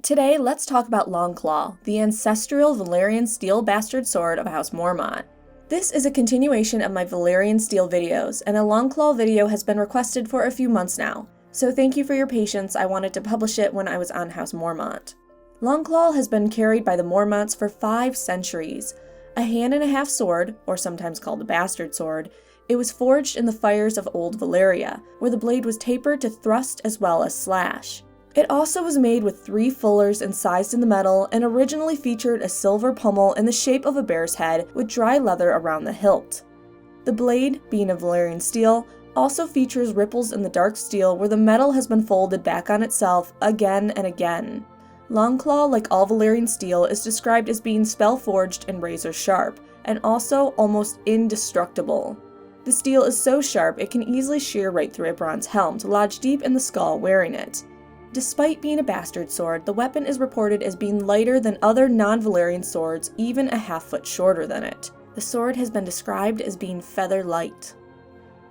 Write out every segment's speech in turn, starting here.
Today, let's talk about Longclaw, the Ancestral Valyrian steel bastard sword of House Mormont. This is a continuation of my Valyrian steel videos, and a Longclaw video has been requested for a few months now, so thank you for your patience. I wanted to publish it when I was on House Mormont. Longclaw has been carried by the Mormonts for 5 centuries. A hand-and-a-half sword, or sometimes called a bastard sword, it was forged in the fires of Old Valyria, where the blade was tapered to thrust as well as slash. It also was made with 3 fullers incised in the metal and originally featured a silver pommel in the shape of a bear's head with dry leather around the hilt. The blade, being of Valyrian steel, also features ripples in the dark steel where the metal has been folded back on itself again and again. Longclaw, like all Valyrian steel, is described as being spell-forged and razor-sharp, and also almost indestructible. The steel is so sharp it can easily shear right through a bronze helm to lodge deep in the skull wearing it. Despite being a bastard sword, the weapon is reported as being lighter than other non-Valyrian swords, even a half-foot shorter than it. The sword has been described as being feather-light.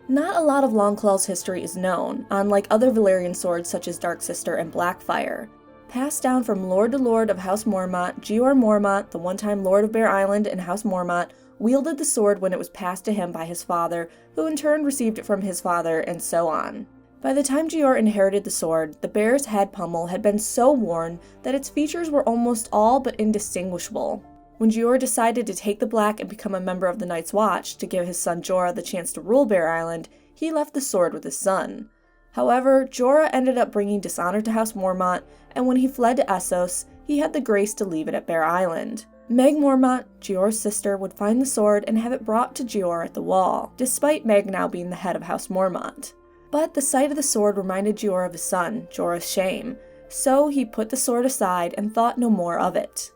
Not a lot of Longclaw's history is known, unlike other Valyrian swords such as Darksister and Blackfire. Passed down from lord to lord of House Mormont, Jeor Mormont, the one-time Lord of Bear Island and House Mormont, wielded the sword when it was passed to him by his father, who in turn received it from his father, and so on. By the time Jeor inherited the sword, the bear's head pommel had been so worn that its features were almost all but indistinguishable. When Jeor decided to take the black and become a member of the Night's Watch to give his son Jorah the chance to rule Bear Island, he left the sword with his son. However, Jorah ended up bringing dishonor to House Mormont, and when he fled to Essos, he had the grace to leave it at Bear Island. Meg Mormont, Jeor's sister, would find the sword and have it brought to Jeor at the Wall, despite Meg now being the head of House Mormont. But the sight of the sword reminded Jeor of his son, Jorah's shame, so he put the sword aside and thought no more of it.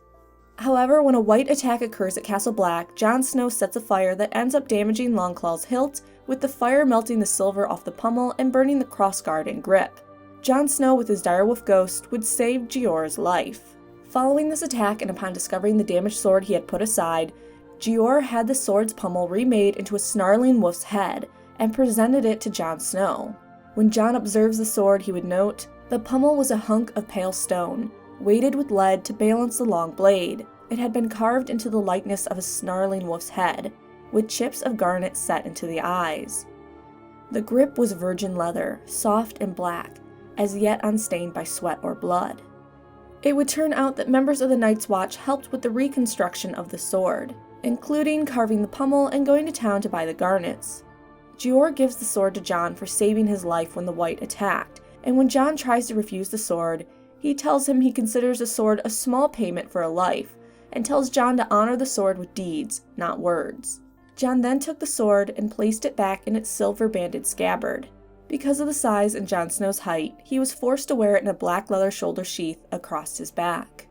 However, when a white attack occurs at Castle Black, Jon Snow sets a fire that ends up damaging Longclaw's hilt, with the fire melting the silver off the pommel and burning the crossguard and grip. Jon Snow with his direwolf ghost would save Jeor's life. Following this attack and upon discovering the damaged sword he had put aside, Jeor had the sword's pommel remade into a snarling wolf's head, and presented it to Jon Snow. When Jon observes the sword, he would note, the pommel was a hunk of pale stone, weighted with lead to balance the long blade. It had been carved into the likeness of a snarling wolf's head, with chips of garnet set into the eyes. The grip was virgin leather, soft and black, as yet unstained by sweat or blood. It would turn out that members of the Night's Watch helped with the reconstruction of the sword, including carving the pommel and going to town to buy the garnets. Jeor gives the sword to Jon for saving his life when the White attacked, and when Jon tries to refuse the sword, he tells him he considers the sword a small payment for a life, and tells Jon to honor the sword with deeds, not words. Jon then took the sword and placed it back in its silver-banded scabbard. Because of the size and Jon Snow's height, he was forced to wear it in a black leather shoulder sheath across his back.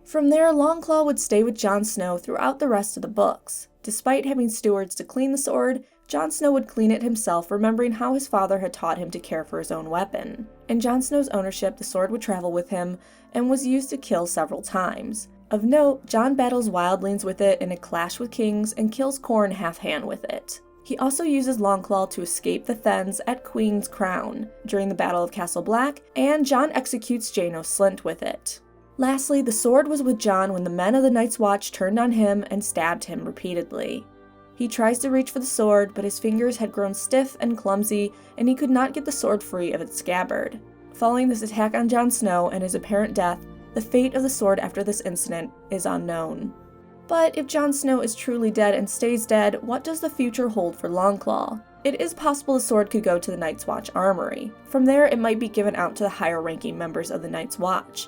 From there, Longclaw would stay with Jon Snow throughout the rest of the books. Despite having stewards to clean the sword, Jon Snow would clean it himself, remembering how his father had taught him to care for his own weapon. In Jon Snow's ownership, the sword would travel with him, and was used to kill several times. Of note, Jon battles wildlings with it in a clash with kings, and kills Corn half-hand with it. He also uses Longclaw to escape the Thens at Queen's Crown, during the Battle of Castle Black, and Jon executes Janos Slynt with it. Lastly, the sword was with Jon when the men of the Night's Watch turned on him and stabbed him repeatedly. He tries to reach for the sword, but his fingers had grown stiff and clumsy, and he could not get the sword free of its scabbard. Following this attack on Jon Snow and his apparent death, the fate of the sword after this incident is unknown. But if Jon Snow is truly dead and stays dead, what does the future hold for Longclaw? It is possible the sword could go to the Night's Watch armory. From there, it might be given out to the higher-ranking members of the Night's Watch.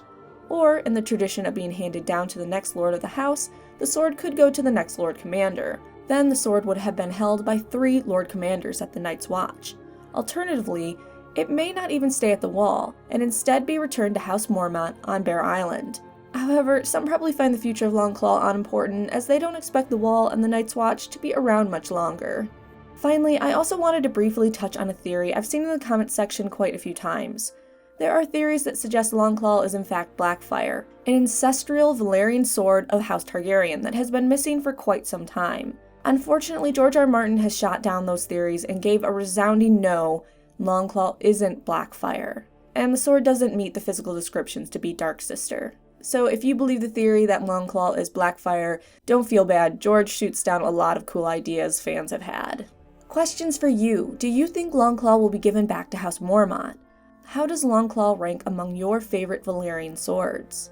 Or, in the tradition of being handed down to the next lord of the house, the sword could go to the next Lord Commander. Then the sword would have been held by 3 Lord Commanders at the Night's Watch. Alternatively, it may not even stay at the Wall, and instead be returned to House Mormont on Bear Island. However, some probably find the future of Longclaw unimportant, as they don't expect the Wall and the Night's Watch to be around much longer. Finally, I also wanted to briefly touch on a theory I've seen in the comments section quite a few times. There are theories that suggest Longclaw is in fact Blackfire, an ancestral Valyrian sword of House Targaryen that has been missing for quite some time. Unfortunately, George R. R. Martin has shot down those theories and gave a resounding no, Longclaw isn't Blackfire. and the sword doesn't meet the physical descriptions to be Dark Sister. So if you believe the theory that Longclaw is Blackfire, don't feel bad, George shoots down a lot of cool ideas fans have had. Questions for you. Do you think Longclaw will be given back to House Mormont? How does Longclaw rank among your favorite Valyrian swords?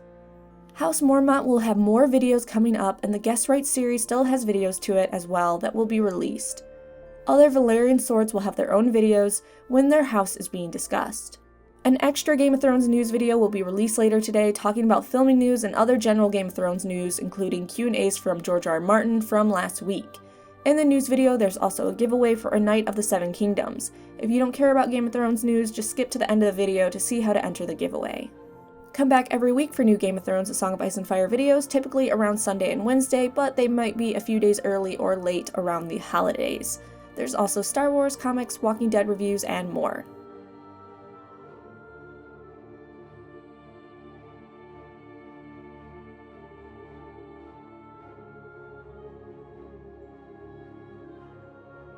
House Mormont will have more videos coming up, and the Guest Right series still has videos to it as well that will be released. Other Valyrian swords will have their own videos when their house is being discussed. An extra Game of Thrones news video will be released later today talking about filming news and other general Game of Thrones news, including Q&As from George R. R. Martin from last week. In the news video, there's also a giveaway for a Knight of the Seven Kingdoms. If you don't care about Game of Thrones news, just skip to the end of the video to see how to enter the giveaway. Come back every week for new Game of Thrones A Song of Ice and Fire videos, typically around Sunday and Wednesday, but they might be a few days early or late around the holidays. There's also Star Wars, comics, Walking Dead reviews, and more.